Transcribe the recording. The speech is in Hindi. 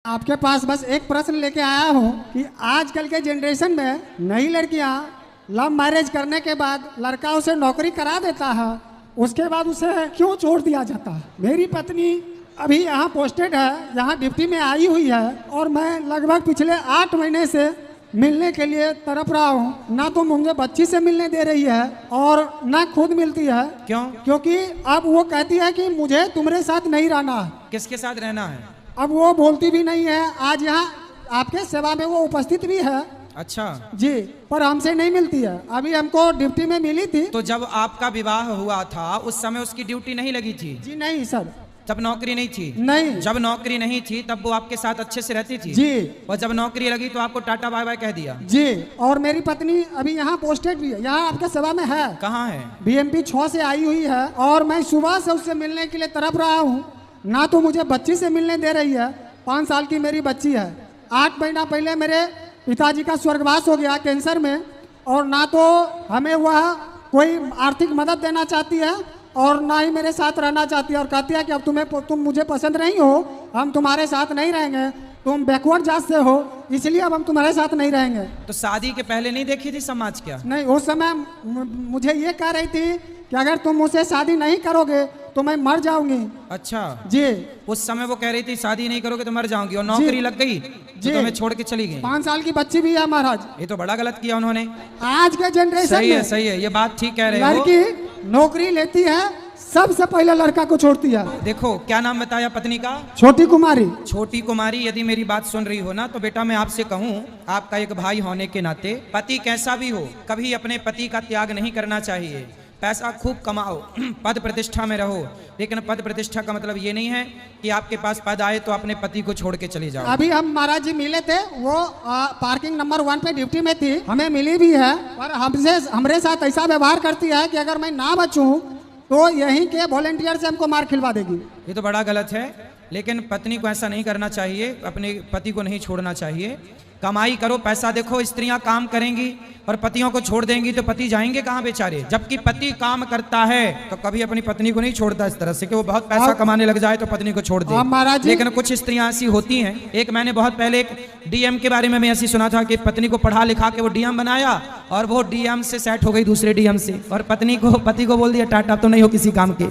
आपके पास बस एक प्रश्न लेके आया हूँ कि आजकल के जनरेशन में नई लड़कियाँ लव मैरिज करने के बाद लड़का उसे नौकरी करा देता है, उसके बाद उसे क्यों छोड़ दिया जाता है। मेरी पत्नी अभी यहाँ पोस्टेड है, यहाँ ड्यूटी में आई हुई है और मैं लगभग पिछले 8 महीने से मिलने के लिए तड़प रहा हूँ। ना तो मुझे बच्ची से मिलने दे रही है और ना खुद मिलती है। क्यों? क्योंकि अब वो कहती है कि मुझे तुम्हारे साथ नहीं रहना है। किसके साथ रहना है? अब वो बोलती भी नहीं है। आज यहाँ आपके सेवा में वो उपस्थित भी है। अच्छा जी, पर हमसे नहीं मिलती है। अभी हमको ड्यूटी में मिली थी। तो जब आपका विवाह हुआ था उस समय उसकी ड्यूटी नहीं लगी थी? जी नहीं सर, जब नौकरी नहीं थी? नहीं। जब नौकरी नहीं थी तब वो आपके साथ अच्छे से रहती थी? जी। और जब नौकरी लगी तो आपको टाटा बाय बाय कह दिया? जी। और मेरी पत्नी अभी यहाँ पोस्टेड भी है, यहाँ आपके सेवा में है। कहाँ है? BMP 6 से आई हुई है और मैं सुबह से उससे मिलने के लिए तड़प रहा हूँ। ना तो मुझे बच्ची से मिलने दे रही है, 5 साल की मेरी बच्ची है। 8 महीना पहले मेरे पिताजी का स्वर्गवास हो गया कैंसर में, और ना तो हमें वह कोई आर्थिक मदद देना चाहती है और ना ही मेरे साथ रहना चाहती है, और कहती है कि अब तुम मुझे पसंद नहीं हो, हम तुम्हारे साथ नहीं रहेंगे, तुम बैकवर्ड जात से हो, इसलिए अब हम तुम्हारे साथ नहीं रहेंगे। तो शादी के पहले नहीं देखी थी समाज क्या? नहीं, उस समय मुझे ये कह रही थी कि अगर तुम मुझसे शादी नहीं करोगे तो मैं मर जाऊंगी। अच्छा जी। उस समय वो कह रही थी शादी नहीं करोगे तो मर जाऊंगी, और नौकरी लग गई तो तुम्हें छोड़ के चली गई। 5 साल की बच्ची भी है महाराज। ये तो बड़ा गलत किया उन्होंने। आज के जनरेशन सही है, में सही है, ये बात ठीक कह रहे हो। लड़की नौकरी लेती है, सबसे पहले लड़का को छोड़ती है। देखो क्या नाम बताया पत्नी का? छोटी कुमारी। छोटी कुमारी, यदि मेरी बात सुन रही हो ना तो बेटा मैं आपसे कहूँ, आपका एक भाई होने के नाते पति कैसा भी हो कभी अपने पति का त्याग नहीं करना चाहिए। पैसा खूब कमाओ, पद प्रतिष्ठा में रहो, लेकिन पद प्रतिष्ठा का मतलब ये नहीं है कि आपके पास पद आए तो अपने पति को छोड़ के चले जाओ। अभी हम महाराज जी मिले थे, वो पार्किंग नंबर 1 पे ड्यूटी में थी, हमें मिली भी है, पर हमरे साथ ऐसा व्यवहार करती है कि अगर मैं ना बचूं तो यहीं के वॉलेंटियर से हमको मार खिलवा देगी। ये तो बड़ा गलत है, लेकिन पत्नी को ऐसा नहीं करना चाहिए, अपने पति को नहीं छोड़ना चाहिए। कमाई करो, पैसा देखो, स्त्रियां काम करेंगी और पतियों को छोड़ देंगी तो पति जाएंगे कहाँ बेचारे। जबकि पति काम करता है तो कभी अपनी पत्नी को नहीं छोड़ता इस तरह से कि वो बहुत पैसा कमाने लग जाए तो पत्नी को छोड़ दे। लेकिन कुछ स्त्रियां ऐसी होती हैं। एक मैंने बहुत पहले एक DM के बारे में मैं ऐसी सुना था कि पत्नी को पढ़ा लिखा के वो DM बनाया और वो DM से सेट हो गई दूसरे DM से, और पति को बोल दिया टाटा, तो नहीं हो किसी काम के।